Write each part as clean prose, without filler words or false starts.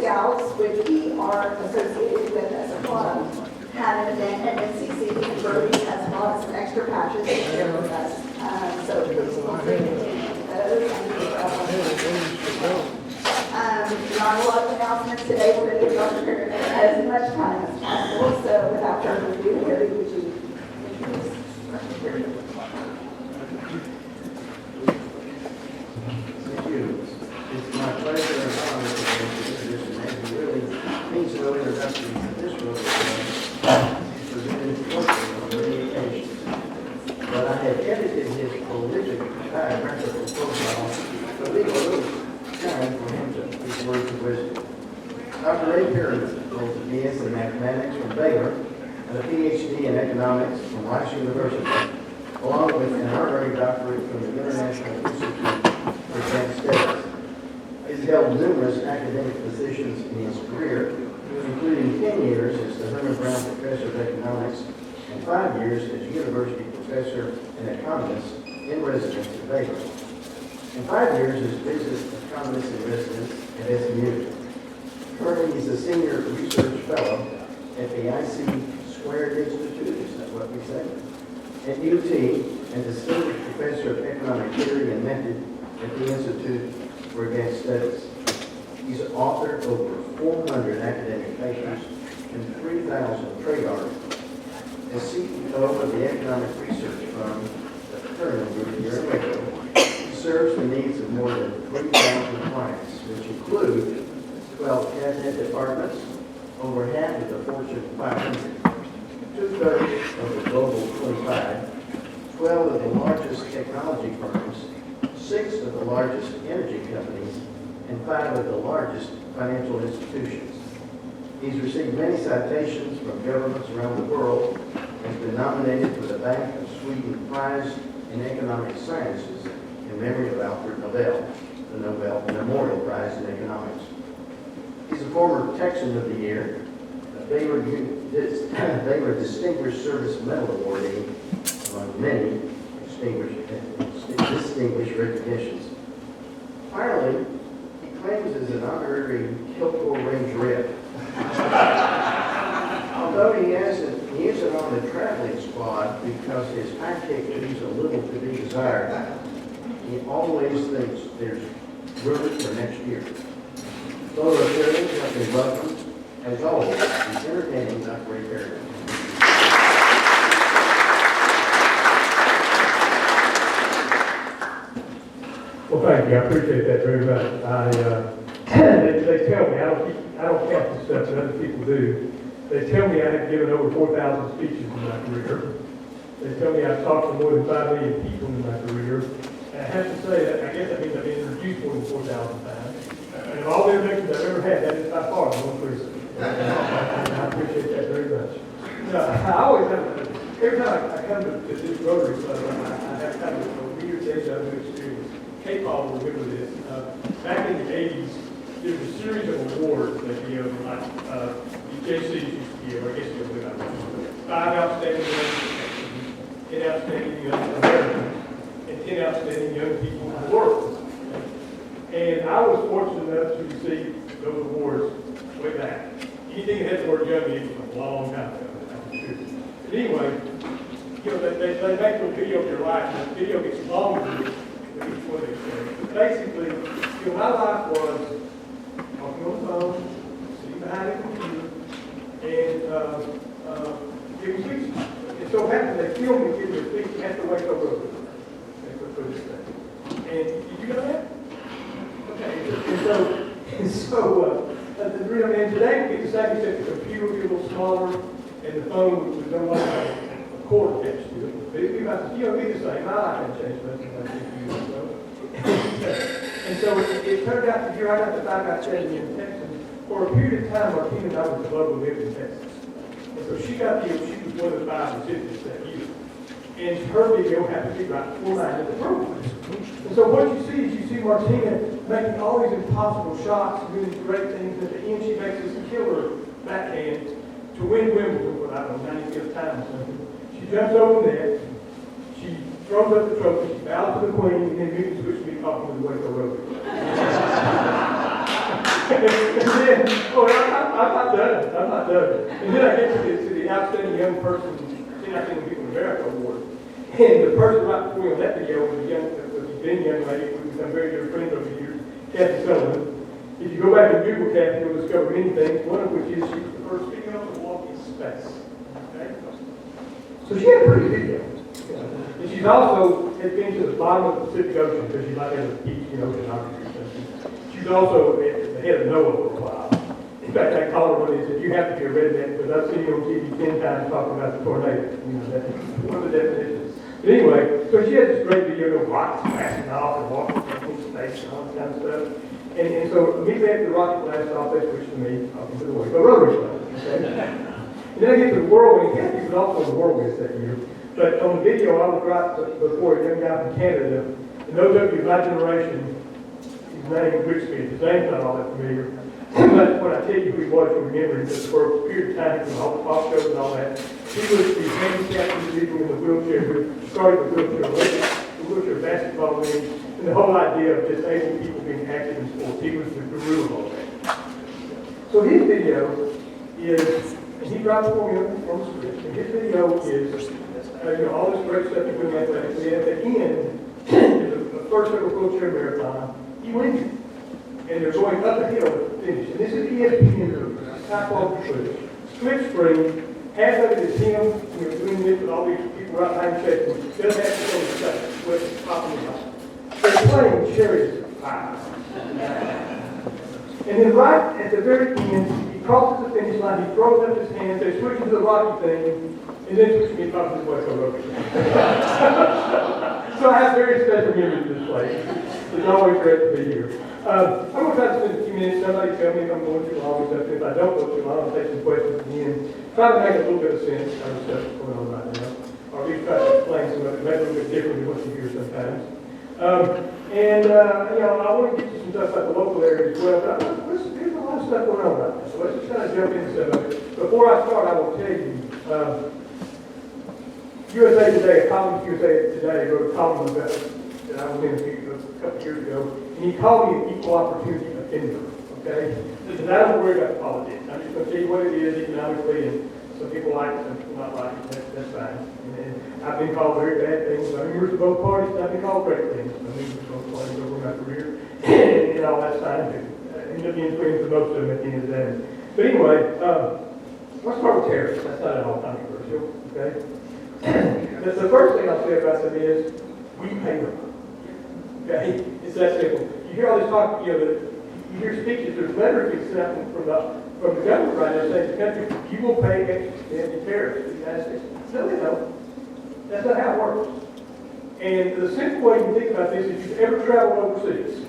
Scouts, which we are associated with as a club, had an event at NCC, and Brody has brought some extra patches to share with us. So please feel free to continue those. Not a lot of announcements today. We're going to give Dr. Perryman as much time as possible. So without further ado, Harry, would you introduce Dr. Perryman? Thank you. It's my pleasure and honor to introduce this man who really means no introduction to this road. He's been working on many occasions. But I have edited his prolific biographical profile to leave a little time for him to speak words of wisdom. Dr. Ray Perryman holds a B.S. in mathematics from Baylor and a Ph.D. in economics from Rice University, along with an honorary doctorate from the International Institute for Advanced Studies. He's held numerous academic positions in his career, including 10 years as the Herman Brown Professor of Economics and 5 years as University Professor and Economist in Residence at Baylor, and 5 years as Business Economist in Residence at SMU. Currently, he's a Senior Research Fellow at the IC Squared Institute, is that what we say, at UT, and Distinguished Professor of Economic Theory and Method at the Institute for Advanced Studies. He's authored over 400 academic papers and 3,000 trade articles. As CEO of the economic research firm, the Perryman Group here in Waco, he serves the needs of more than 3,000 clients, which include 12 cabinet departments, over half of the Fortune 500, 2/3 of the Global 25, 12 of the largest technology firms, 6 of the largest energy companies, and 5 of the largest financial institutions. He's received many citations from governments around the world and has been nominated for the Bank of Sweden Prize in Economic Sciences in memory of Alfred Nobel, the Nobel Memorial Prize in Economics. He's a former Texan of the Year, a Baylor Distinguished Service Medal awardee, among many distinguished recognitions. Finally, he claims as an honorary Kilgore Range Rep. Although he isn't on the traveling squad because his high-tech leaves a little to be desired, he always thinks there's room for next year. So, let me welcome, as always, the entertaining Dr. Ray Perryman. Well, thank you. I appreciate that very much. They tell me, I don't count the stuff that other people do. They tell me I have given over 4,000 speeches in my career. They tell me I've talked to more than 5 million people in my career. And I have to say that I guess that means I've been introduced more than 4,000 times. And of all the introductions I've ever had, that is by far the most recent. I appreciate that very much. I always have, every time I come to this Rotary Club, I have kind of a weird deja vu experience. Kate Paul will remember this. Back in the 80s, there was a series of awards that the JCs used to give. I guess you'll know about that. 5 outstanding young, 10 outstanding young Americans, and 10 outstanding young people in the world. And I was fortunate enough to receive those awards way back. Anything that had the word young in it was a long time ago, I'm sure. But anyway, you know, they make a video of your life, and the video gets longer with each one they say. But basically, you know, my life was talking on the phone, sitting behind a computer, and giving speeches. It so happened they filmed me giving a speech at the Waco Road. That's what this thing. And did you know that? Okay. And so today we get the same except the computer will be a little smaller, and the phone would no longer have a cord attached to it. But it'd be about, you know, it'd be the same. My life hadn't changed much in about 50 years or so. And so it turned out that here I got to find out standing in Texas. For a period of time, Martina and I was the love who lived in Texas. And so she was one of the 5 recipients that year. And her video happened to be right before mine at the program. And so what you see is you see Martina making all these impossible shots, doing these great things. At the end, she makes this killer backhand to win Wimbledon for, I don't know, 95th time or something. She jumps over the net. She throws up the trophy. She bows to the queen, and then you can switch me talking to the Waco Rotary. then, oh, I'm not done. I'm not done. And then I get to the outstanding young person, outstanding people in America award. And the person right before me on that video was a then young lady who become very good friends over the years, Kathy Sullivan. If you go back and Google Kathy, you'll discover many things, one of which is she was the first female to walk in space. Okay? So she had a pretty video. And she's also had been to the bottom of the Pacific Ocean because she might have a teaching oceanography or something. She's also at the head of NOAA for a while. In fact, I called her one day and said, you have to be a redneck because I've seen you on TV 10 times talking about the tornado. You know, that's one of the definitions. But anyway, so she had this great video of rockets blasting off and walking in space and all this kind of stuff. And so immediately after the rocket blasted off, they switched to me, off into the way. But rotary stuff, okay? And then I get to the whirlwind. Kathy was also in the whirlwind that year. But on the video, I was right before a young guy from Canada. And those of you of my generation, his name grips me. His name's not all that familiar. But when I tell you who he was, you'll remember him because for a period of time, from all the talk shows and all that, he was the handicapped individual in the wheelchair who started the wheelchair basketball league, and the whole idea of disabled people being active in sports. He was the guru of all that. So his video is, and he dropped for me on the script, and his video is, all this great stuff he's doing athletics, and at the end, the first ever wheelchair marathon, he wins it. And they're going up a hill to finish. And this is ESPN, high quality footage. Split screen, half of it is him, doing this with all these people right behind chasing him. Doesn't have to go to the stage, but it's popping up. They're playing Chariots of Fire. And then right at the very end, he crosses the finish line, he throws up his hands, they switch to the Rocky thing, and then switch me across his way so over. So I have very special memories of this place. It's always great to be here. I'm going to try to spend a few minutes. Somebody tell me if I'm going too long or something. If I don't go too long, I'll take some questions at the end. Try to make a little bit of sense out of stuff that's going on right now. Or at least try to explain some of it, maybe a little bit different than what you hear sometimes. I want to get you some stuff about the local area as well. But there's a lot of stuff going on right now. So let's just kind of jump into some of it. Before I start, I will tell you, USA Today, a column USA Today wrote a column about that I was in a couple years ago, and he called me an equal opportunity offender, okay? Because I don't worry about politics. I'm just going to tell you what it is economically, and some people like it, some people not like it. That's fine. And I've been called very bad things. I'm members of both parties, and I've been called great things. I'm members of both parties over my career, and all that's fine too. I end up being friends with most of them at the end of the day. But anyway, let's start with tariffs. That's not at all controversial, okay? The first thing I'll say about them is we pay them. Okay, it's that simple. You hear all this talk, you hear speeches, there's letters being sent out from the government right now saying the country, you will pay extra tariffs to the United States. No, they don't. That's not how it works. And the simple way you think about this is you've ever traveled overseas,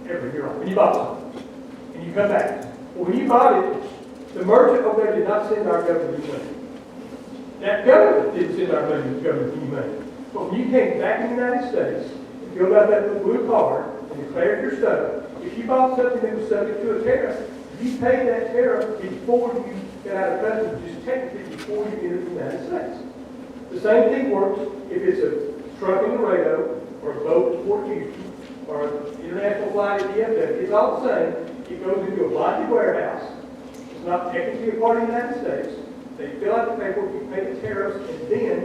ever, you're on, and you bought something, and you come back. Well, when you bought it, the merchant over there did not send our government any money. That government didn't send our government any money. But when you came back in the United States, filled out that little blue card and declared your stuff. If you bought something that was subject to a tariff, you paid that tariff before you got out of customs, just technically before you entered the United States. The same thing works if it's a truck in Laredo or a boat in Port Houston or an international flight at DFW. It's all the same. It goes into a bonded warehouse. It's not technically a part of the United States. They fill out the paperwork, you pay the tariffs, and then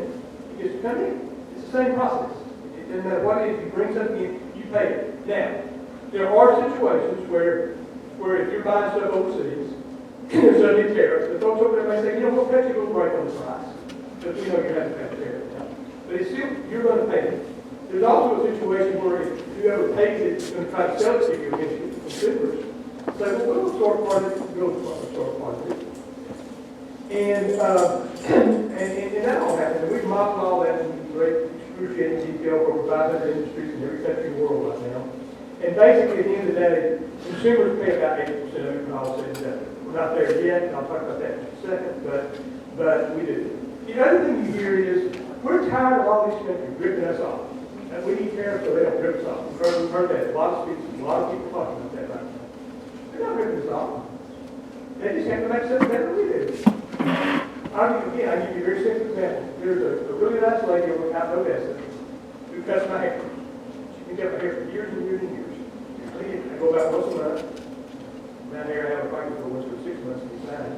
it gets to come in. It's the same process. It doesn't matter what it is, you bring something in, you pay it. Now, there are situations where if you're buying stuff overseas, there's subject to tariffs, the folks over there may say, we'll cut you a little break on the price. But we know you're going to have to pay the tariff now. But it's still, you're going to pay it. There's also a situation where if whoever pays it is going to try to sell it to you against the consumers. Say, well, we'll absorb part of it, we'll absorb part of it. And that all happens. And we've modeled all that in great excruciating detail for over 500 industries in every country in the world right now. And basically, at the end of the day, consumers pay about 80% of it when all said and done. We're not there yet, and I'll talk about that in a second, but we do. The other thing you hear is, we're tired of all these countries ripping us off. And we need tariffs so they don't rip us off. We've heard that. A lot of people talking about that right now. They're not ripping us off. They just have to make something better than we do. I'll give you a very simple example. There's a really nice lady over out in Odessa who cuts my hair. She can cut my hair for years and years and years. I go about once a month, Down here, I have a practice for once for 6 months to decide.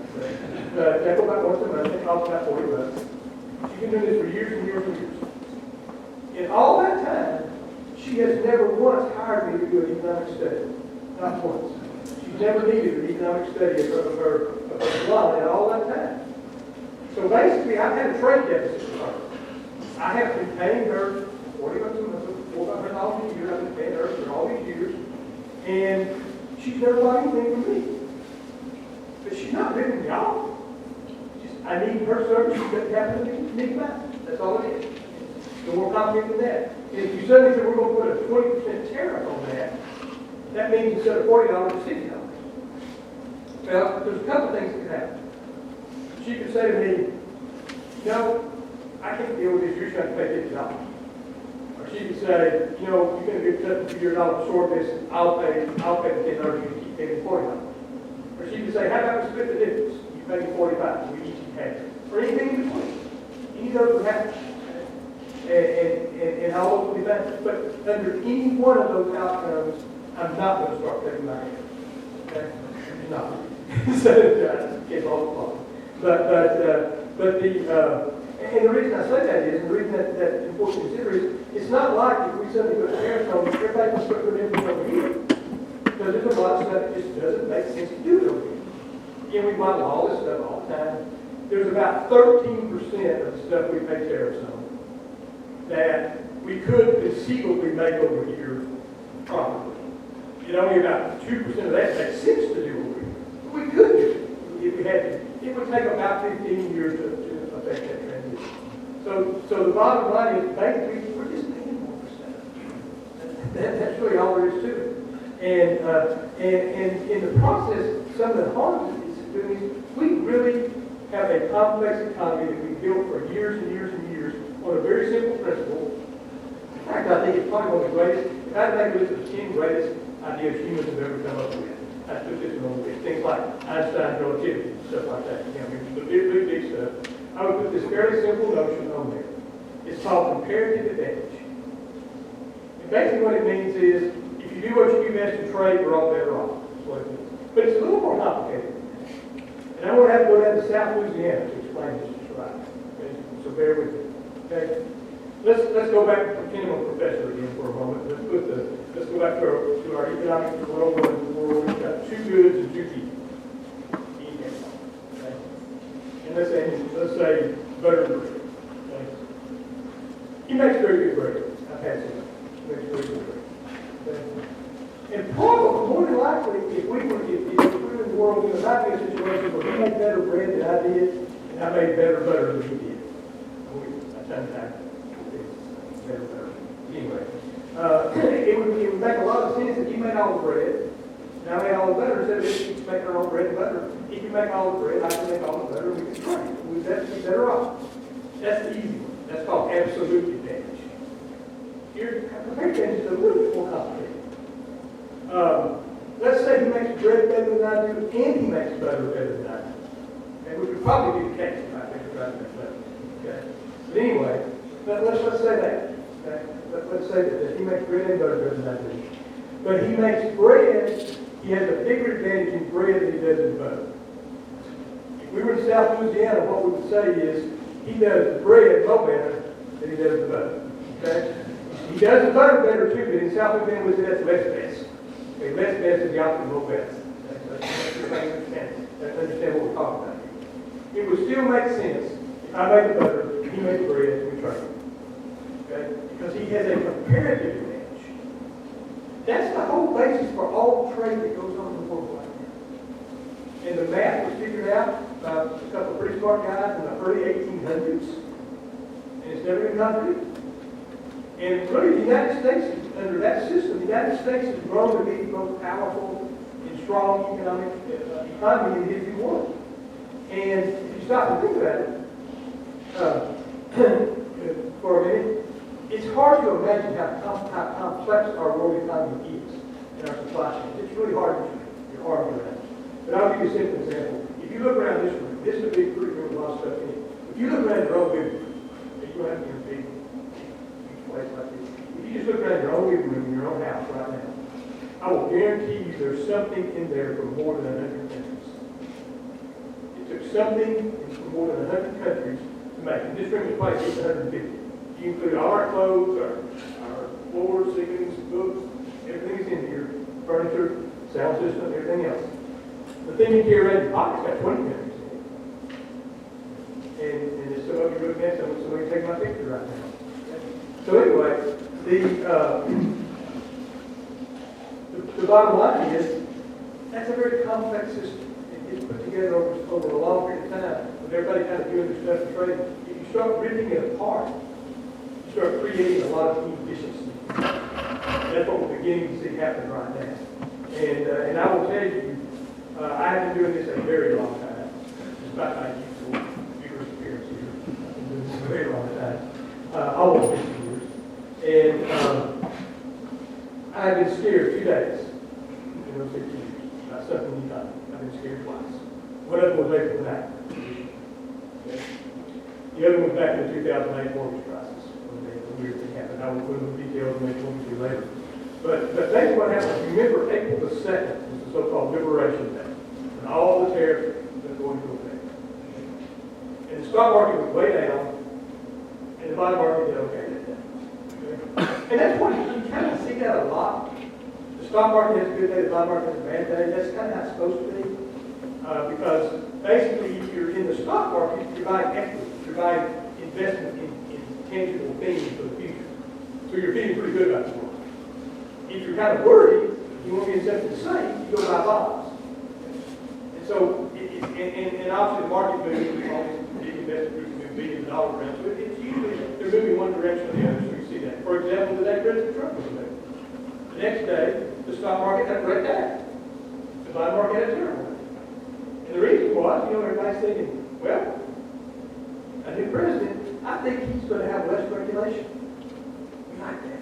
But they go about once a month, it costs about $40. She's been doing this for years and years and years. In all that time, she has never once hired me to do an economic study. Not once. She's never needed an economic study of her wallet in all that time. So basically, I've had a trade deficit with her. I have been paying her $40 a month, $400 a year. I've been paying her for all these years. And she's never bought anything from me. But she's not ripping me off. I need her service. She doesn't happen to need mine. That's all it is. No more complicated than that. And if you suddenly say we're going to put a 20% tariff on that, that means instead of $40, it's $60. Well, there's a couple of things that could happen. She could say to me, no, I can't deal with this. You're trying to pay $50. Or she could say, you know, you're going to get $7 to absorb this. I'll pay the $10. You keep paying $40. Or she could say, how about we split the difference? You pay me $45. We each half. Or anything in between. Any of those would happen. And all those would be bad. But under any one of those outcomes, I'm not going to start taking my hand. Okay? I'm not. So it's all the problem. But the reason I say that is, and the reason that's important to consider is, it's not like if we suddenly put tariffs on, everybody can start putting everything over here. Because there's a lot of stuff that just doesn't make sense to do it over here. Again, we model all this stuff all the time. There's about 13% of the stuff we pay tariffs on that we could conceivably make over here properly. And only about 2% of that makes sense to do over here. But we could do it if we had to. It would take about 15 years to affect that transition. So the bottom line is, basically, we're just paying more for stuff. That's really all there is to it. And in the process, some of the harms of this is doing is we really have a complex economy that we built for years and years and years on a very simple principle. In fact, I think it's probably one of the greatest, if I had to make a list of the 10 greatest ideas humans have ever come up with, I'd put this one on the list. Things like Einstein's relativity, stuff like that. You know, the big stuff. I would put this fairly simple notion on there. It's called comparative advantage. And basically what it means is, if you do what you do best in trade, we're all better off. That's what it means. But it's a little more complicated. And I won't have to go down to South Louisiana to explain this just right. Okay? So bear with me. Okay? Let's go back to pretend I'm a professor again for a moment. Let's go back to our economic 101 where we've got two goods and two people. Okay? And let's say butter and bread. Okay? He makes very good bread. I've had some. He makes very good bread. Okay? And probably, more than likely, if we were in the world, we might be in a situation where he made better bread than I did, and I made better butter than he did. I tend to better. Anyway, it would make a lot of sense if he made all the bread, and I made all the butter, instead of each make our own bread and butter. He can make all the bread, I can make all the butter, and we can trade. We'd be better off. That's the easy one. That's called absolute advantage. Here, comparative advantage is a little bit more complicated. Let's say he makes bread better than I do, and he makes butter better than I do. And we could probably be the case if I think about it better. Okay? But anyway, let's say that. Okay? Let's say that he makes bread and butter better than I do. But he makes bread, he has a bigger advantage in bread than he does in butter. If we were in South Louisiana, what we would say is he does the bread no better than he does the butter. Okay? He does the butter better too, but in South Louisiana we say that's less best. Okay, less best is the opposite of best. Let's understand what we're talking about here. It would still make sense if I make the butter, he makes the bread, and we trade. Okay? Because he has a comparative advantage. That's the whole basis for all the trade that goes on in the world right now. And the math was figured out by a couple of pretty smart guys in the early 1800s. And it's never been contradicted. And really, the United States, under that system, the United States has grown to be the most powerful and strong economic economy in the history of the world. And if you stop and think about it for a minute, it's hard to imagine how complex our world economy is in our supply chain. It's really hard to argue around. But I'll give you a simple example. If you look around this room, this is a big room with a lot of stuff in it. If you look around your own living room, you don't have to be place like this. If you just look around your own living room in your own house right now, I will guarantee you there's something in there for more than 100 countries. It took something from more than 100 countries to make it. This room is probably just 150. You include all our clothes, our floors, ceilings, books, everything is in here, furniture, sound system, everything else. The thing you carry around in your pocket's got 20 countries in it. And there's some of you looking at somebody take my picture right now. So anyway, the bottom line is, that's a very complex system. It's put together over a long period of time, with everybody kind of doing their stuff and trading. If you start ripping it apart, you start creating a lot of inefficiency. That's what we're beginning to see happen right now. And I will tell you, I have been doing this a very long time. Despite my youthful vigorous appearance here, I've been doing this a very long time. Almost 50 years. And I've been scared 2 days in those 50 years about something you done. I've been scared twice. One of them was April 9th. Okay. The other one was back in the 2008 mortgage crisis, when the weird thing happened. I will put in the details and make one to you later. But that's what happened. Remember, April the 2nd was the so-called Liberation Day, and all the tariffs were going into effect. And the stock market was way down, and the bond market did okay that day. Okay? And that's what you kind of see that a lot. The stock market has a good day, the bond market has a bad day. That's kind of how it's supposed to be. Because basically, if you're in the stock market, you're buying equity. You're buying investment in tangible things for the future. So you're feeling pretty good about the market. If you're kind of worried, you want to be in something safe, you go buy bonds. And so, and obviously the market moves, all these big investors move billions of dollars around. So it's usually, they're moving one direction or the other, so you see that. For example, the day President Trump was elected. The next day, the stock market had a great day. The bond market had a terrible day. And the reason was, everybody's thinking, well, a new president, I think he's going to have less regulation. We like that.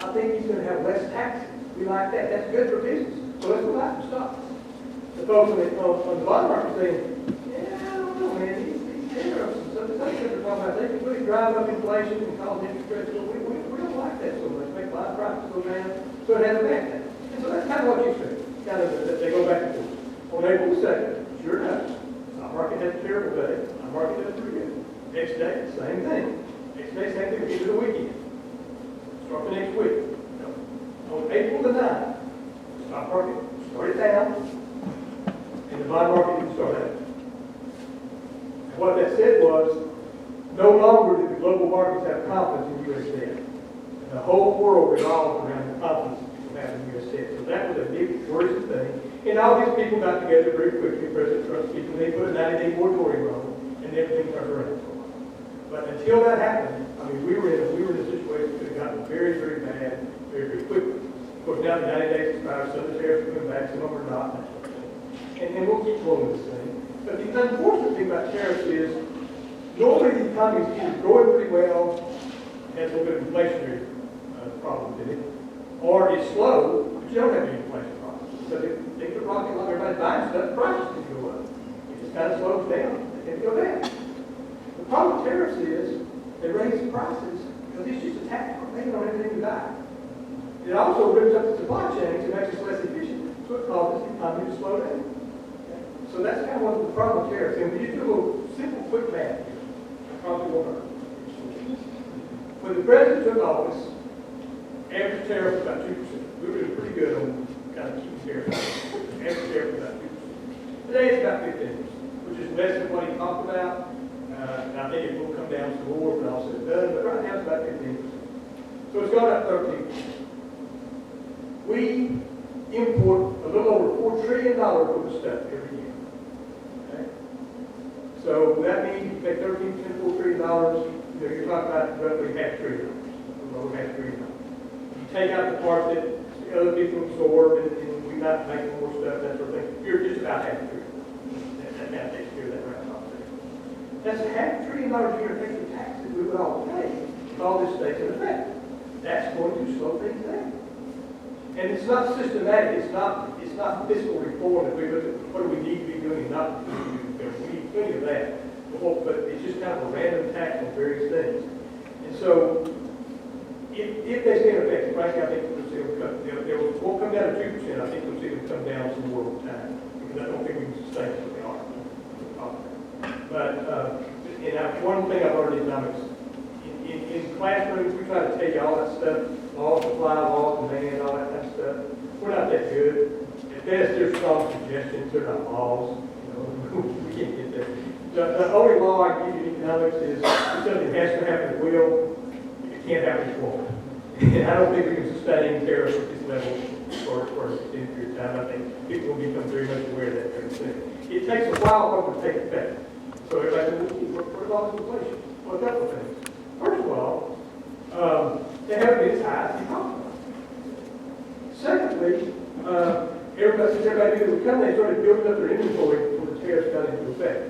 I think he's going to have less taxes. We like that. That's good for business. So let's go buy some stocks. The folks on the bond market saying, yeah, I don't know, man, these tariffs and some of the things that they're talking about, they can really drive up inflation and cause interest rates. We don't like that so much. Make a lot of prices go down. So it has a bad thing. And so that's kind of what you say. Kind of, they go back and forth. On April 2nd, sure enough, the stock market has a terrible day. The market does pretty good. Next day, same thing. Next day, same thing. Get to the weekend. Start the next week. On April the 9th, the stock market started down, and the bond market didn't start out. And what that said was, no longer did the global markets have confidence in U.S. debt. And the whole world revolved around the confidence people have in U.S. debt. So that was a big worrisome thing. And all these people got together very quickly, President Trump's people, and they put a 90-day moratorium on, and everything turned around. But until that happened, I mean, we were in a situation that could have gotten very, very bad very, very quickly. Of course, now the 90 days expired, some of the tariffs are coming back, some of them are not, that sort of thing. And we'll keep going with this thing. But the unfortunate thing about tariffs is, normally the economy is either growing pretty well, has a little bit of inflationary problems in it, or it's slow, but you don't have any inflation problems. So if things are rocking along, everybody's buying stuff, prices can go up. If it kind of slows down, they can go down. The problem with tariffs is they raise the prices because it's just a tax payment on everything you buy. It also rips up the supply chains and makes us less efficient, so it causes the economy to slow down. Okay? So that's kind of what the problem with tariffs. And we just do a little simple, quick math here. I probably won't hurt. When the president took office, average tariff was about 2%. We were doing pretty good on kind of keeping tariffs. Average tariff was about 2%. Today it's about 15%, which is less than what he talked about. And I think it will come down some more when all said and done, but right now it's about 15%. So it's gone up 13%. We import a little over $4 trillion worth of stuff every year. Okay? So that means you make 13% $4 trillion, you're talking about roughly $500 billion, a little over $500 billion. You take out the part that other people absorb and we not make more stuff, that sort of thing, you're just about $500 billion. That now takes care of that right off there. That's $500 billion a year effective taxes we would all pay if all this stays in effect. That's going to slow things down. And it's not systematic. It's not fiscal reform that we look at what do we need to be doing and not doing. We need plenty of that. But it's just kind of a random tax on various things. And so, if if they stay in effect, frankly, I think we'll see them come, they won't come down to 2%, I think we'll see them come down some more over time, because I don't think we can sustain what they are. But, one thing I've learned in economics, in classrooms, we try to tell you all that stuff, law of supply, law of demand, all that kind of stuff. We're not that good. At best, they're strong suggestions, they're not laws. We can't get there. The only law I give you in economics is if something has to happen, it will. It can't happen, it won't. And I don't think we can sustain tariffs at this level for an extended period of time. I think people will become very much aware of that very soon. It takes a while for them to take effect. So everybody says, what about inflation? Well, a couple of things. First of all, they haven't been as high as you talked about. Secondly, since everybody knew it was coming, they started building up their inventory before the tariffs got into effect.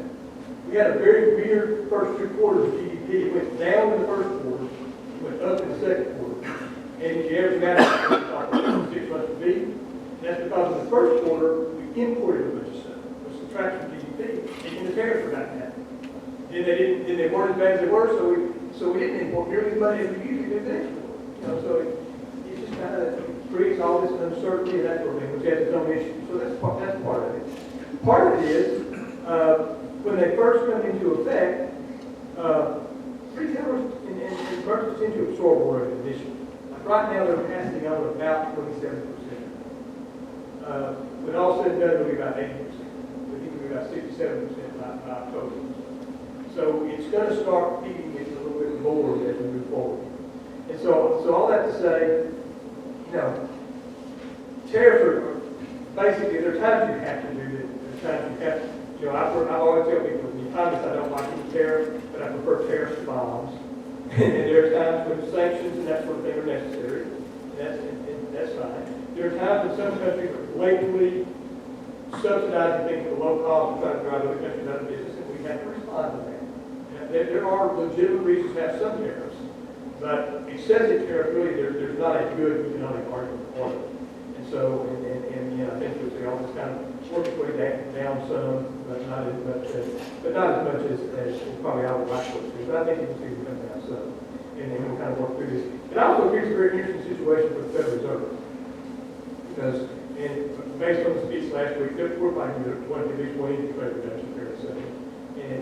We had a very weird first 2 quarters of GDP. It went down in the first quarter, it went up in the second quarter. And if you average that out, 6 months to be, that's because in the first quarter, we imported a bunch of stuff. It was subtraction of GDP, and the tariffs were not happening. Then they weren't as bad as they were, so we didn't import nearly as much as we usually do to export. So it just kind of creates all this uncertainty and that sort of thing, which has its own issues. So that's part of it. Part of it is, when they first come into effect, retailers and merchants tend to absorb more of it initially. Like right now, they're passing on about 27%. When all said and done, it'll be about 80%. We think it'll be about 67% by October. So it's going to start feeding it a little bit more as we move forward. And so all that to say, tariffs are basically, there are times you have to do it. There are times you have to, I always tell people, in economics, I don't like any tariffs, but I prefer tariffs to bombs. And there are times when sanctions and that sort of thing are necessary, and that's fine. There are times when some countries are blatantly subsidizing things at a low cost and trying to drive other countries out of business, and we have to respond to that. There are legitimate reasons to have some tariffs, but excessive tariffs, really, there's not a good economic argument for it. And so, I think you'll see all this kind of work its way down some, but not as much as probably I would like to see. But I think you can see it come down some, and then we'll kind of work through this. It also creates a very interesting situation for the Federal Reserve, because based on the speech last week, we're finding that one of these will interest rate reduction fairly soon. And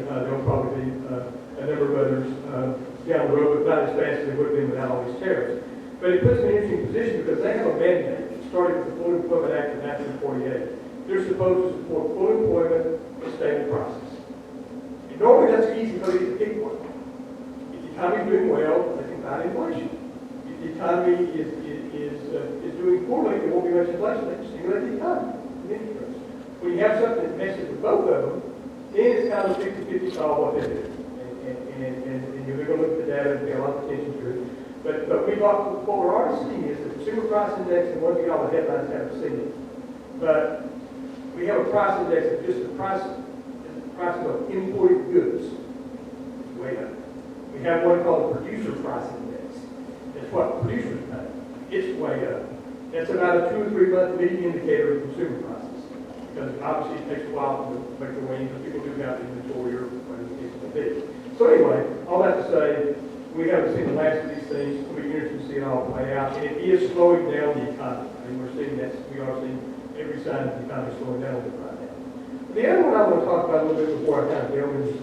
there'll probably be a number of others down the road, but not as fast as they would have been without all these tariffs. But it puts them in an interesting position because they have a mandate. It started with the Full Employment Act of 1948. They're supposed to support full employment and stable prices. And normally that's easy because it's a big one. If the economy is doing well, they can fight inflation. If the economy is doing poorly, there won't be much inflation. They can stimulate the economy. When you have something that messes with both of them, then it's kind of a 50-50 call what they do. And you're going to look at the data and pay a lot of attention to it. But what we're already seeing is the consumer price index, and one of y'all the headlines haven't seen it. But we have a price index of just the price of imported goods. Way up. We have one called the producer price index. That's what producers pay. It's way up. That's about a 2 or 3 month leading indicator of consumer prices. Because obviously it takes a while to make their way in, because people do have inventory or whatever the case may be. So anyway, all that to say, we haven't seen the last of these things. It'll be interesting to see it all play out. And it is slowing down the economy. I mean, we are seeing every sign of the economy slowing down a bit right now. The other one I want to talk about a little bit before I kind of delve into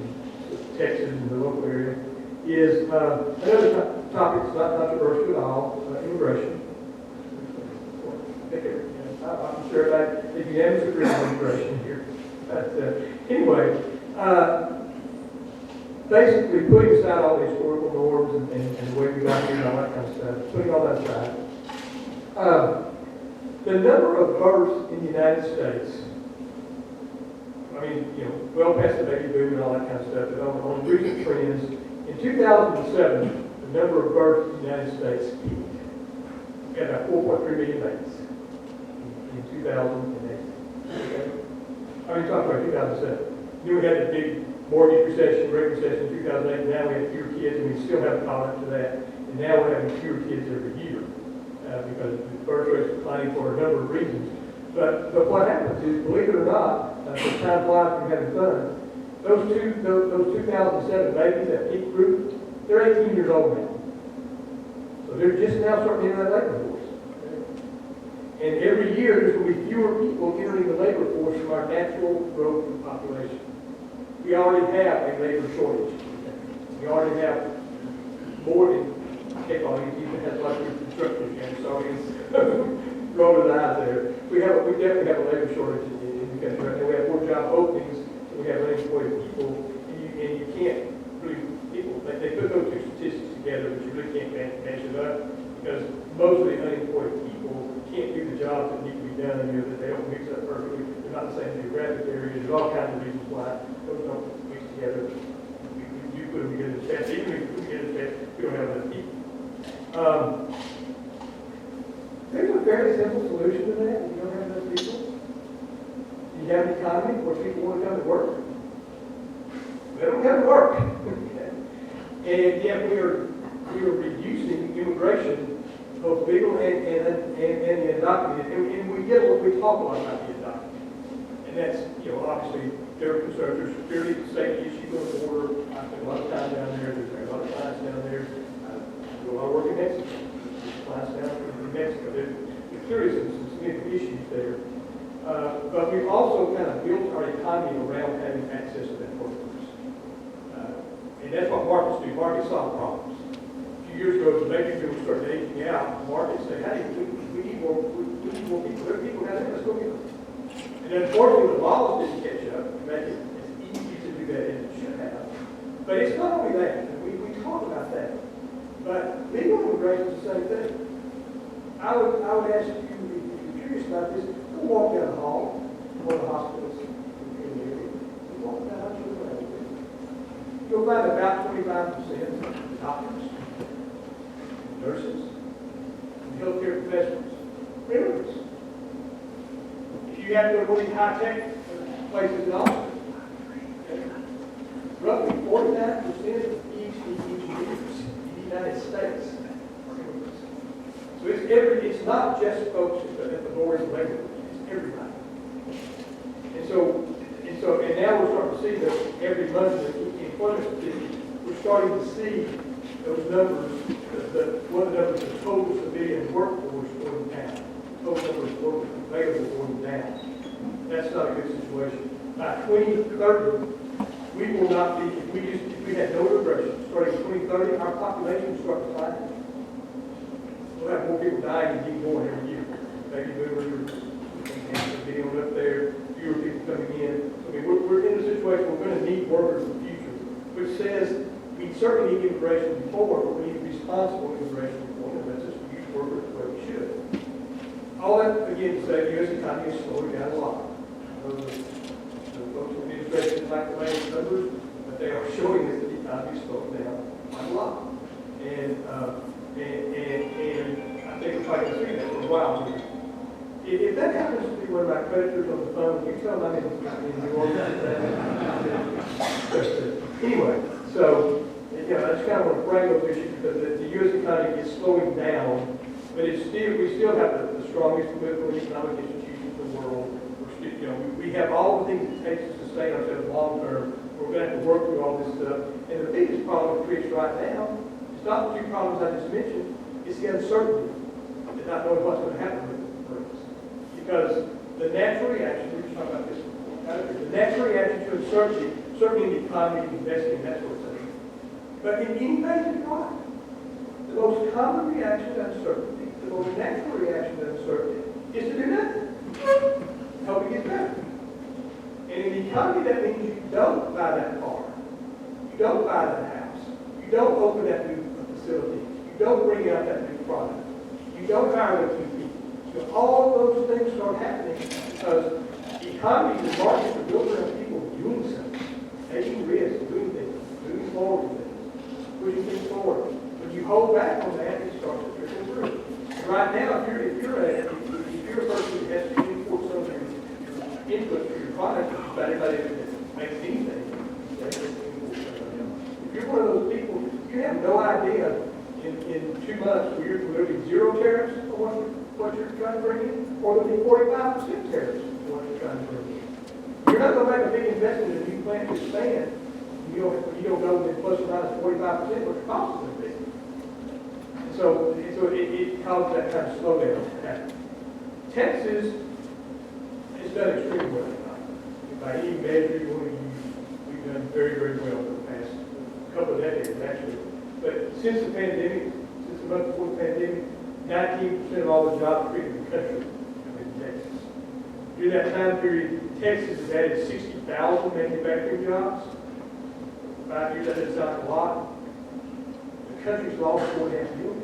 Texas and the local area is another topic that's not controversial at all, immigration. I'm sure that if you haven't agreed on immigration here. But anyway, basically putting aside all the historical norms and the way we got here and all that kind of stuff, putting all that aside, the number of births in the United States, I mean, well past the baby boom and all that kind of stuff, but on recent trends, in 2007, the number of births in the United States peaked. We had about 4.3 million babies in 2008. Okay? I mean, talking about 2007. Then we had the big mortgage recession, Great Recession in 2008, and now we have fewer kids, and we still haven't caught up to that. And now we're having fewer kids every year because the birth rate is declining for a number of reasons. But what happens is, believe it or not, as time flies from having fun, those 2007 babies, that peak group, they're 18 years old now. So So they're just now starting to enter that labor force. And every year, there's going to be fewer people entering the labor force from our natural growth of population. We already have a labor shortage. We already have more than, even has like construction again, so he's rolling his eyes there. We definitely have a labor shortage in the country right now. We have more job openings than we have unemployed people, and you can't really, they put those two statistics together, but you really can't match it up, because most of the unemployed people can't do the jobs that need to be done, that they don't mix up perfectly, they're not the same geographic area, there's all kinds of reasons why those don't mix together. You put them together as fast, even if you put them together as fast, we don't have enough people. There's a fairly simple solution to that. You don't have enough people. You have an economy where people want to come to work. They don't come to work. And yet we are reducing immigration, both legal and the undocumented. And we talk a lot about the undocumented. And that's, obviously there are concerns. There's security and safety issues on the border. I spend a lot of time down there. There's a lot of clients down there. I do a lot of work in Mexico. Clients down in Mexico. There's clearly some significant issues there. But we've also kind of built our economy around having access to that workforce. And that's what markets do. Markets solve problems. A few years ago, the baby boom started aging out. Markets say, hey, we need more people. There are people down there, let's go get them. And unfortunately, the laws didn't catch up to make it as easy to do that as it should have. But it's not only that. We talk about that. But legal immigration is the same thing. I would ask you, if you're curious about this, go walk down the hall, one of the hospitals in the area. Go walk down, I'm sure you'll have it. You'll find about 25% of doctors, nurses, and healthcare professionals are immigrants. If you have to go to one of these high-tech places in Austin, roughly 49% of PhD engineers in the United States are immigrants. So it's not just folks at the board of labor, it's everybody. And now we're starting to see that every month in the employment statistics, we're starting to see those numbers, one of the numbers of total civilian workforce going down, total number of workers available going down. That's not a good situation. By 2030, we will not be, if we had no immigration, starting in 2030, our population will start declining. We'll have more people dying and keep going every year. Baby boomers, getting on up there, fewer people coming in. I mean, we're in a situation where we're going to need workers in the future, which says we certainly need immigration before, but we need responsible immigration before, and that's just use workers the way we should. All that, again, to say the U.S. economy is slowing down a lot. The folks in the administration like the latest numbers, but they are showing us that the economy is slowing down quite a lot. And I think we're probably going to see that for a while. If that happens to be one of my creditors on the phone, you tell them I'm in New Orleans. Anyway, so I just kind of want to frame those issues because the U.S. economy is slowing down, but we still have the strongest political and economic institutions in the world. We have all the things it takes to sustain ourselves long term. We're going to have to work through all this stuff. And the biggest problem it creates right now is not the two problems I just mentioned, it's the uncertainty and not knowing what's going to happen with us. Because the natural reaction, we were talking about this before, the natural reaction to uncertainty, certainly in the economy, investing, that sort of thing. But in any phase of life, the most common reaction to uncertainty, the most natural reaction to uncertainty, is to do nothing. Help it get better. And in the economy, that means you don't buy that car. You don't buy that house. You don't open that new facility. You don't bring out that new product. You don't hire those new people. So all of those things start happening because economies and markets are built around people doing something, taking risks, doing things, moving forward with things, pushing things forward. When you hold back on that, it starts to trickle through. And right now, if you're a person who has to import some of your input for your product, just about everybody that makes anything, if you're one of those people, you have no idea in 2 months where there'll be 0 tariffs for what you're trying to bring in, or there'll be 45% tariffs for what you're trying to bring in. You're not going to make a big investment in a new plant to expand. You don't know that plus or minus 45% what your cost is going to be. And So it causes that kind of slowdown to happen. Texas has done extremely well. By any measure you want to use, we've done very, very well for the past couple of decades, actually. But since the pandemic, since the month before the pandemic, 19% of all the jobs created in the country have been in Texas. During that time period, Texas has added 60,000 manufacturing jobs. 5 years, that doesn't sound like a lot. The country's lost 4.5 million.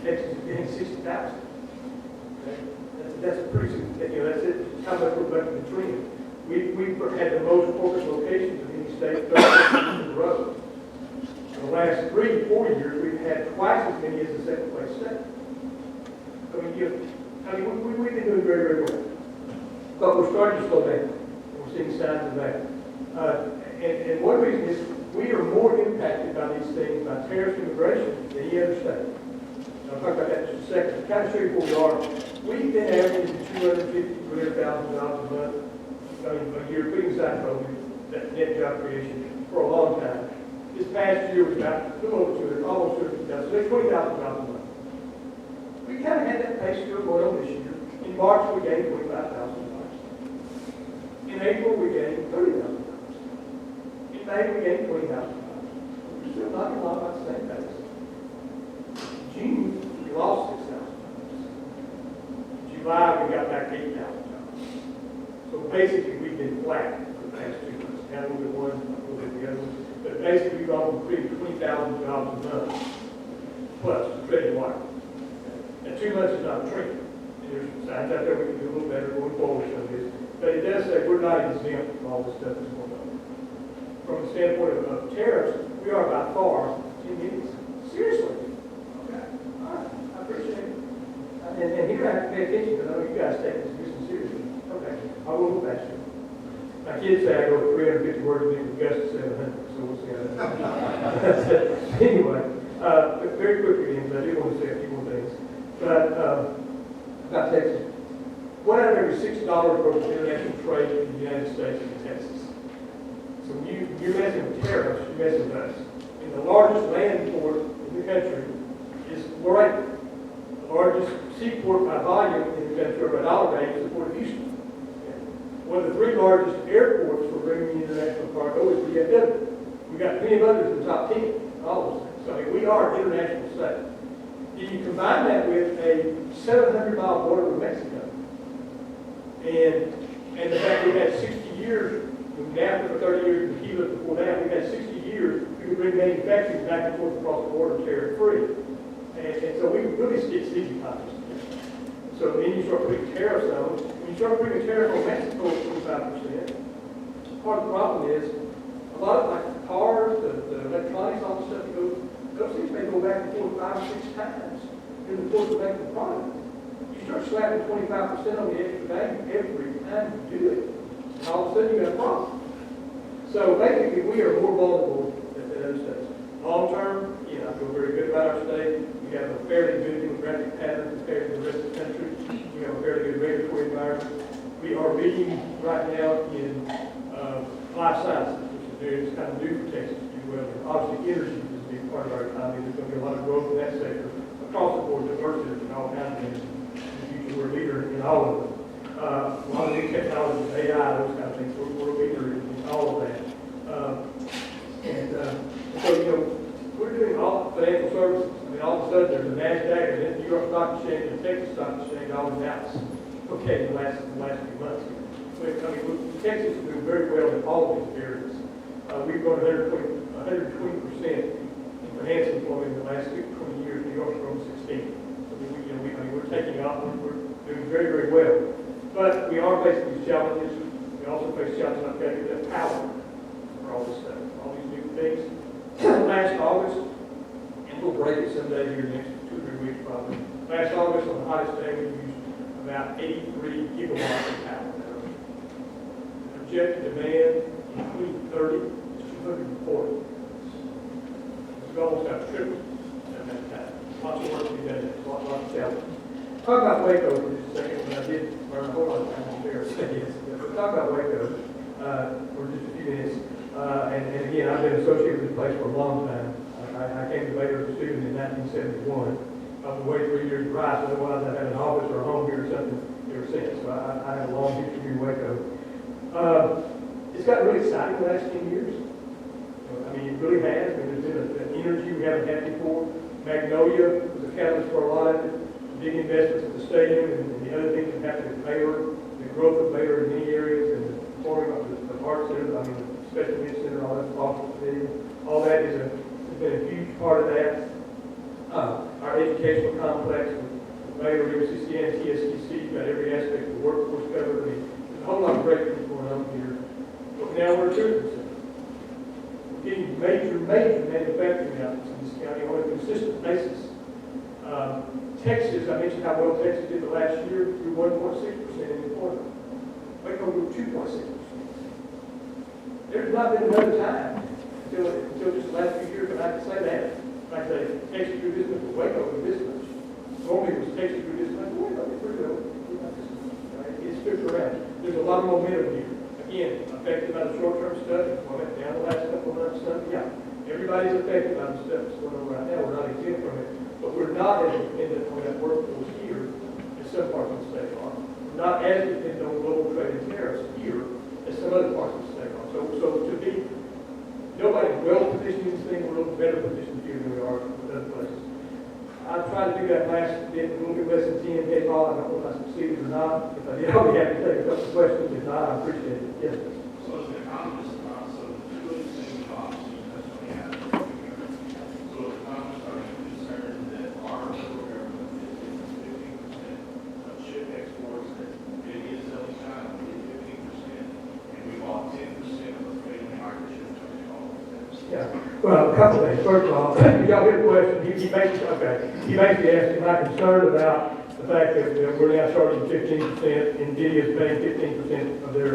Texas is getting 60,000. That's a pretty significant, that's it, how much we're bucking the trend. We've had the most corporate locations in any state 30 years in a row. In the last 3 to 4 years, we've had twice as many as the second place state. We've been doing very, very well. But we're starting to slow down. We're seeing signs of that. And one reason is we are more impacted by these things, by tariffs and immigration, than any other state. I'll talk about that in just a second. To kind of show you where we are, we've been averaging $250,000 to $300,000 a month, a year, putting aside COVID, that net job creation, for a long time. This past year was about a little over 200, almost 250,000, so that's $20,000 a month. We kind of had that pace still going on this year. In March, we gained $25,000. In April, we gained $30,000. In May, we gained $20,000. We're still knocking along about the same pace. June, we lost $6,000. July, we got back $8,000. So basically, we've been flat for the past 2 months. Now a little bit one, a little bit the other. But basically, we've almost created 20,000 jobs a month, plus trade wire. And 2 months is not a trend. There's signs out there we can do a little better going forward some of this. But it does say we're not exempt from all this stuff that's going on. From the standpoint of tariffs, we are by far in these. Seriously. I appreciate it. And here I have to pay attention because I know you guys take this mission seriously. Okay, I will go faster. My kids say I go 350 words a week with Gus to 700, so we'll see how that goes. Anyway, very quickly, because I do want to say a few more things. But about Texas. 1 out of every $6 worth of international trade in the United States is in Texas. So when you're messing with tariffs, you're messing with us. And the largest land port in the country is Laredo. The largest seaport by volume in the country, or by dollar value, is the Port of Houston. One of the 3 largest airports for bringing international cargo is DFW. We've got plenty of others in the top 10, all those things. So I mean, we are an international state. If you combine that with a 700-mile border with Mexico, and the fact we've had 60 years, after for 30 years, and Cuba before that, we've had 60 years, we could bring manufacturing back and forth across the border tariff-free. And so we really get sleepy pockets. So then you start putting tariffs on. When you start putting a tariff on Mexico at 25%, part of the problem is a lot of like the cars, the electronics, all the stuff that goes, those things may go back and forth 5 or 6 times in the course of making the product. You start slapping 25% on the extra value every time you do it, and all of a sudden you got a problem. So basically, we are more vulnerable than other states. Long term, I feel very good about our state. We have a fairly good demographic pattern compared to the rest of the country. We have a fairly good regulatory environment. We are leading right now in life sciences, which is very kind of new for Texas to do well. And obviously, energy is a big part of our economy. There's going to be a lot of growth in that sector across the board, diversity and all kinds of things. In the future, we're a leader in all of them. A lot of new technologies, AI, those kind of things. We're a leader in all of that. So, we're doing all financial services. I mean, all of a sudden, there's a NASDAQ and then New York Stock Exchange and Texas Stock Exchange all announced. Okay, in the last few months. Texas is doing very well in all of these areas. We've grown 120% in finance employment in the last 20 years. New York's grown 16. So we're taking off. We're doing very, very well. But we are facing these challenges. We also face challenges like that. We have power for all this stuff, all these new things. Last August, and we'll break it someday here in the next 2 or 3 weeks probably. Last August, on the hottest day, we used about 83 gigawatts of power. The projected demand in 2030 is 240. We've almost got tripled at that time. Lots of work to be done. Lots of challenges. Talk about Waco for just a second. When I did learn a whole lot of time there. But talk about Waco for just a few minutes. And again, I've been associated with this place for a long time. I came to Baylor as student in 1971. I was away 3 years prior, so otherwise I've had an office or a home here or something ever since. So I have a long history here in Waco. It's gotten really exciting the last 10 years. I mean, it really has. I mean, there's been an energy we haven't had before. Magnolia was a catalyst for a lot of it. Big investments at the stadium and the other things that happened at Baylor, the growth of Baylor in many areas, and the forming of the art center, I mean, the special needs center, all that, all that has been a huge part of that. Our educational complex with Baylor, UCCN, TSTC, got every aspect of the workforce covered. I mean, there's a whole lot of great things going on here. But now we're a tourism center. We're getting major manufacturing outlets in this county on a consistent basis. Texas, I mentioned how well Texas did the last year, grew 1.6% in employment. Waco grew 2.6%. There's not been another time until just the last few years that I can say that. Like I say, Texas grew this much, but Waco grew this much. Normally it was Texas grew this much, but Waco grew this much. It's flipped around. There's a lot of momentum here. Again, affected by the short-term stuff, employment down the last couple of months, stuff, yeah. Everybody's affected by the stuff that's going on right now. We're not exempt from it. But we're not as dependent on that workforce here as some parts of the state are. We're not as dependent on global trade and tariffs here as some other parts of the state are. So to be, nobody's well positioned in this thing, we're a little better positioned here than we are in other places. I tried to do that last bit, a little bit less than 10 days all. I don't know if I succeeded or not. If I did, I'll be happy to take a couple of questions. If not, I appreciate it. Yes. So as an economist, so the two of the same jobs, that's what we have. So as economists, are you concerned that our program is 15% of ship exports that India is selling China, we did 15%, and we bought 10% of the freight microchip technology? Yeah. Well, a couple of things. First of all, y'all hear the question. He basically asked, am I concerned about the fact that we're now charging 15%, NVIDIA is paying 15% of their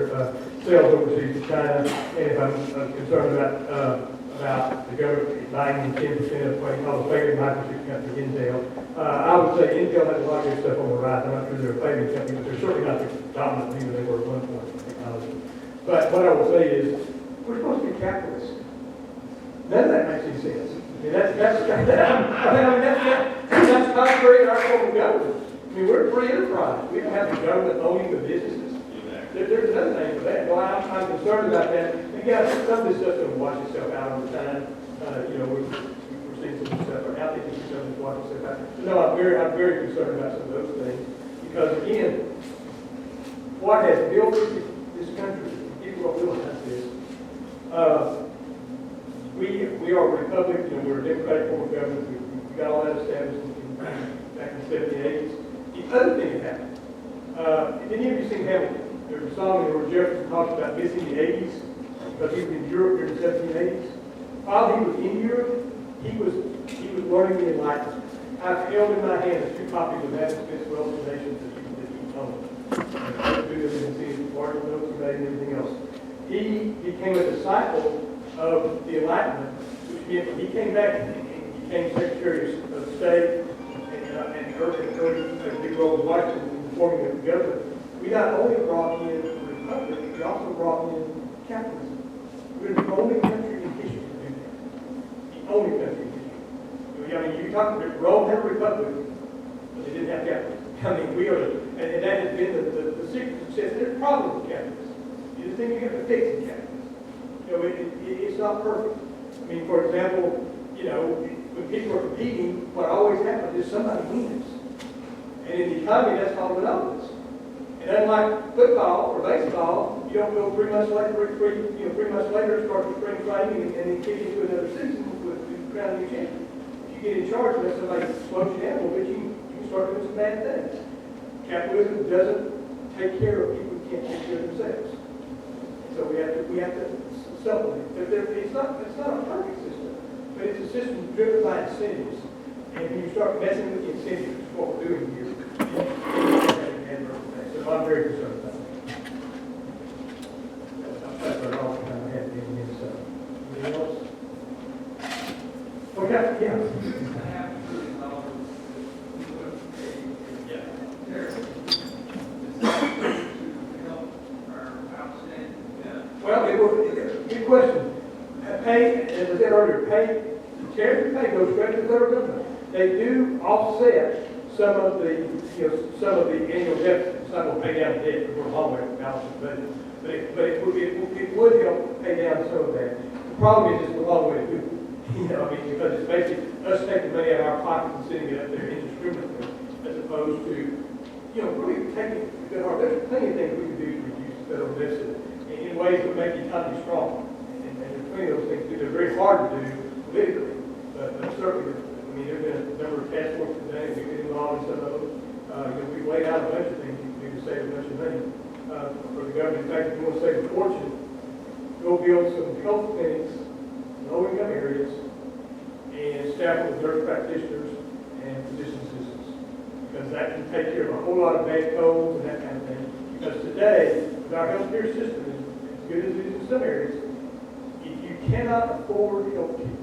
sales overseas to China, and if I'm concerned about the government buying 10% of what you call the favored microchip company, Intel. I would say Intel has a lot of good stuff on the rise. I'm not sure they're a favored company, but they're certainly not the dominant leader they were at one point in technology. But what I will say is, we're supposed to be capitalists. None of that makes any sense. I mean, that's contrary to our corporate government. I mean, we're a free enterprise. We don't have the government owning the businesses. There's another name for that. No, I'm concerned about that. And yeah, some of this stuff's going to wash itself out over time. We're seeing some stuff. I think this stuff is washing itself out. No, I'm very concerned about some of those things. Because again, what has built this country, people don't realize this, we are a republic, we're a democratic form of government. We got all that established back in the 70s, 80s. The other thing that happened, did any of you seen Hamilton? There's a song where Jefferson talks about missing the 80s because he was in Europe during the 1780s. While he was in Europe, he was learning the Enlightenment. I've held in my hand the 2 copies of Adam Smith's Wealth of Nations that he owned. I do this and see his large notes he made and everything else. He became a disciple of the Enlightenment, which meant when he came back and became Secretary of State and early a big role in Washington in forming the government, we not only brought in the Republic, we also brought in capitalism. We're the only country in history to do that. The only country in history. I mean, you talk about Rome had a republic, but they didn't have capitalism. I mean, we are, and that has been the secret success. There's problems with capitalism. The thing you have to fix in capitalism. It's not perfect. I mean, for example, when people are competing, what always happens is somebody wins. And in the economy, that's called monopolies. And unlike football or baseball, you don't go 3 months later, 3 months later, start the spring training and then kick into another season with crowning your champion. If you get in charge, unless somebody slows you down a little bit, you can start doing some bad things. Capitalism doesn't take care of people who can't take care of themselves. So we have to supplement. It's not a perfect system, but it's a system driven by incentives. And when you start messing with the incentives, which is what we're doing here, so I'm very concerned about that. That's what all the time I had to get in stuff. Anything else? Okay, yeah. Well, good question. Pay, as I said earlier, pay tariffs we pay go straight to the federal government. They do offset some of the, some of the annual deficit. It's not going to pay down debt, because we're a long way from balance the budget. But it would help pay down some of that. The problem is it's a long way to do it. Because it's basically us taking money out of our pockets and sitting it up there indiscriminately, as opposed to, really taking a good heart. There's plenty of things we can do to reduce the federal deficit in ways that make the economy strong. And there's plenty of those things too. They're very hard to do politically, but certainly, there's been a number of task forces today. We've been involved in some of them. We've laid out a bunch of things you can do to save a bunch of money for the government. In fact, if you want to save a fortune, go build some health clinics in low-income areas and staff with nurse practitioners and physician assistants, because that can take care of a whole lot of bad colds and that kind of thing. Because today, with our healthcare system, as good as it is in some areas, if you cannot afford health care,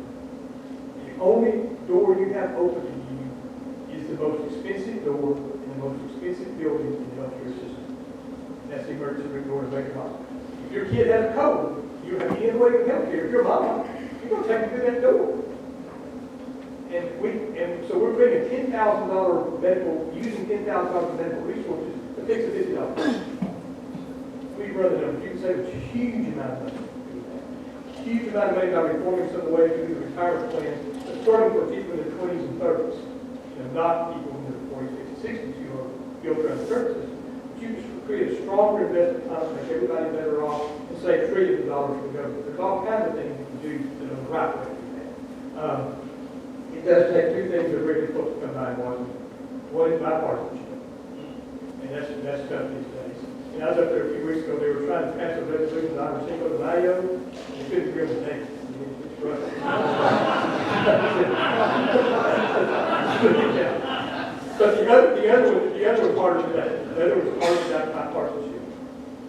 the only door you have open to you is the most expensive door in the most expensive building in the healthcare system. That's the emergency room door in a major hospital. If your kid has a cold, you have any way of health care. If you're a mom, you're going to take them through that door. And so we're bringing $10,000 medical, using $10,000 medical resources to fix a $50. We run the numbers. You can save a huge amount of money. Huge amount of money by reforming some of the ways we do the retirement plan, starting for people in their 20s and 30s. Not people in their 40s, 50s, 60s who are built around the service system. But you can create a stronger investment fund to make everybody better off and save trillions of dollars for the government. There's all kinds of things you can do that are the right way to do that. It does take two things that are really supposed to come by in Washington. One is bipartisanship, and that's tough these days. And I was up there a few weeks ago. They were trying to pass a resolution on Cinco de Mayo, and they couldn't agree on the date. It's rough. But the other part of that, the other was part of that bipartisanship.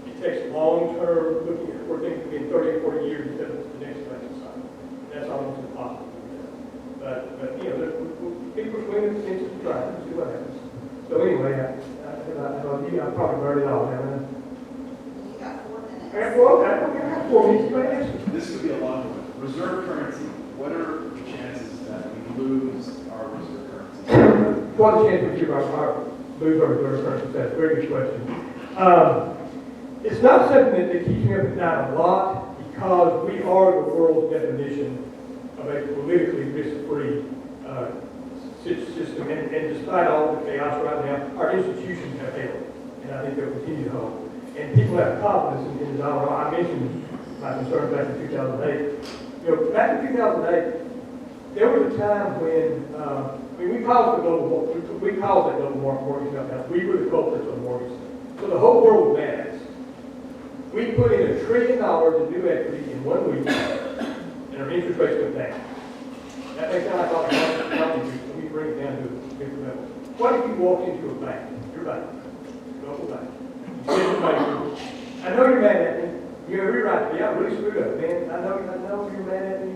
It takes long-term looking at where things can be in 30 or 40 years instead of the next election cycle. That's almost impossible. But people are swinging the fences to try and see what happens. So anyway, I probably burned it all now. You got 4 minutes. Well, I don't have 4 minutes to answer. This could be a long one. Reserve currency. What are the chances that we lose our reserve currency? What are the chances we lose our reserve currency? That's a very good question. It's not something that keeps me up at night a lot, because we are the world's definition of a politically risk-free system, and despite all the chaos right now, our institutions have held, and I think they'll continue to hold. And people have confidence in the dollar. I mentioned my concerns back in 2008. Back in 2008, there was a time when we caused that global mortgage meltdown. We were the culprits of the mortgage. So the whole world was mad at us. We put in $1 trillion in new equity in 1 week, and our interest rates went down. That may sound like all the companies, but we bring it down to a different level. What if you walk into a bank, your bank, local bank, you say to the banker, I know you're mad at me. You're right. Yeah, I really screwed up, man. I know you're mad at me.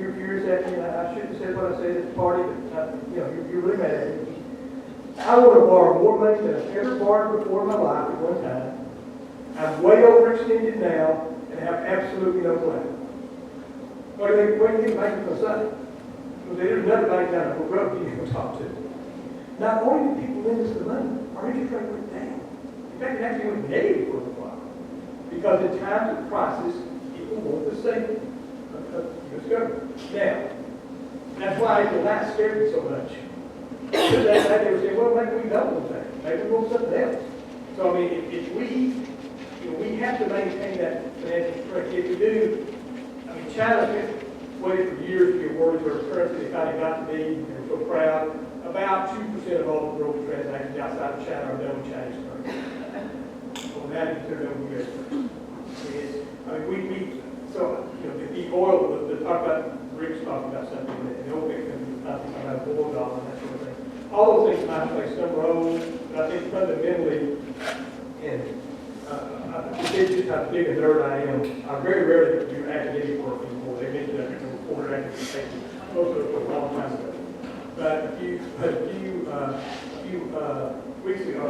You're furious at me. I shouldn't have said what I said at the party, but you're really mad at me. I want to borrow more money than I've ever borrowed before in my life at one time. I'm way overextended now, and have absolutely no plan. What do you think the bank is going to say? Well, there's another bank down the road you can talk to. Not only do people lend us the money, our interest rate went down. In fact, it actually went negative for a while. Because in times of crisis, people want the safety of the U.S. government. Now, that's why it will not scare me so much. Because they were saying, well, maybe we don't want that. Maybe we want something else. So, I mean, if we have to maintain that financial strength. If we do, I mean, China's been waiting for years to be awarded their currency. They kind of got to be, and we're so proud. About 2% of all the global transactions outside of China are done with Chinese currency. Well, now you consider them U.S. currency. I mean, the oil, the talk about Rick's talking about something, and the OPEC countries are talking about oil dollar and that sort of thing. All those things might play some role, but I think fundamentally, and it's just how big a nerd I am. I very rarely do academic work anymore. They mentioned that in the report academic papers. Most of it was a long time ago. But a few weeks ago, a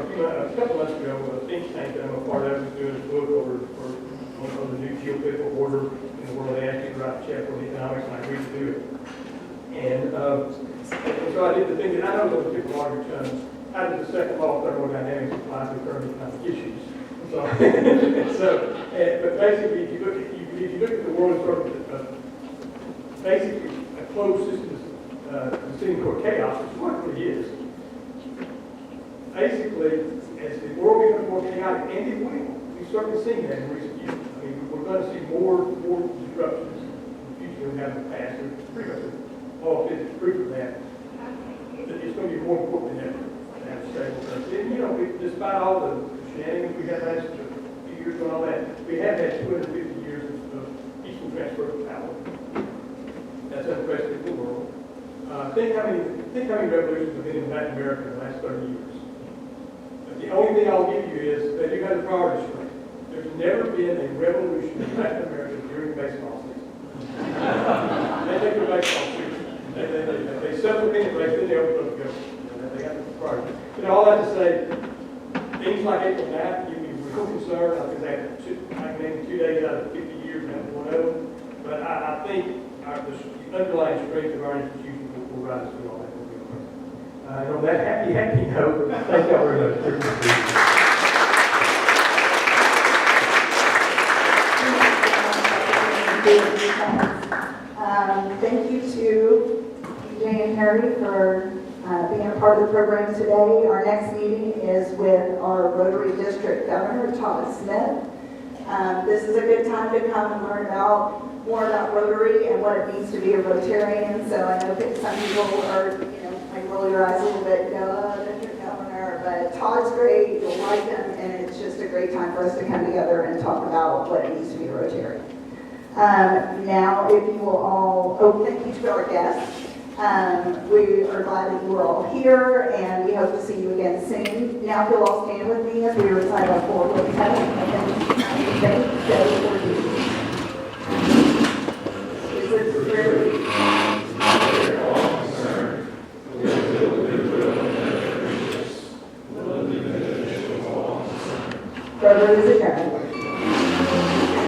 couple months ago, a think tank that I'm a part of was doing a book on the new geopolitical order in the world. They asked me to write a chapter on economics, and I agreed to do it. And so I did the thing that I know those people are your terms. I did the second law of thermodynamics applied to thermodynamic issues. So, but basically, if you look at the world sort of basically a closed system sitting toward chaos, which is what it really is. Basically, as the world becomes more chaotic, and it will, we've certainly seen that in recent years. I mean, we're going to see more disruptions in the future than we have in the past. There's pretty much all physics proof of that. That it's going to be more important than ever to have a stable country. And, you know, despite all the shenanigans we have last few years and all that, we have had 250 years of equal transfer of power. That's unprecedented in the world. Think how many revolutions have been in Latin America in the last 30 years. But the only thing I'll give you is that you have the priority straight. There's never been a revolution in Latin America during baseball season. They take the baseball season. They supplement race, then they overthrow the government. They got the priority. But all that to say, things like April 9th give me real concern. Because I can name 2 days out of 50 years, and that's one of them. But I think the underlying strength of our institution will rise through all that. And on that happy note, thank y'all very much. Thank you to DJ and Harry for being a part of the program today. Our next meeting is with our Rotary District Governor, Todd Smith. This is a good time to come and learn more about Rotary and what it means to be a Rotarian. So I know that some people are, might roll your eyes a little bit, go, District Governor, but Todd's great, you'll like him, and it's just a great time for us to come together and talk about what it means to be a Rotarian. Now, if you will all, thank you to our guests. We are glad that you are all here, and we hope to see you again soon. Now, if you'll all stand with me as we recite our forward heaven, and then thank you for you. Brothers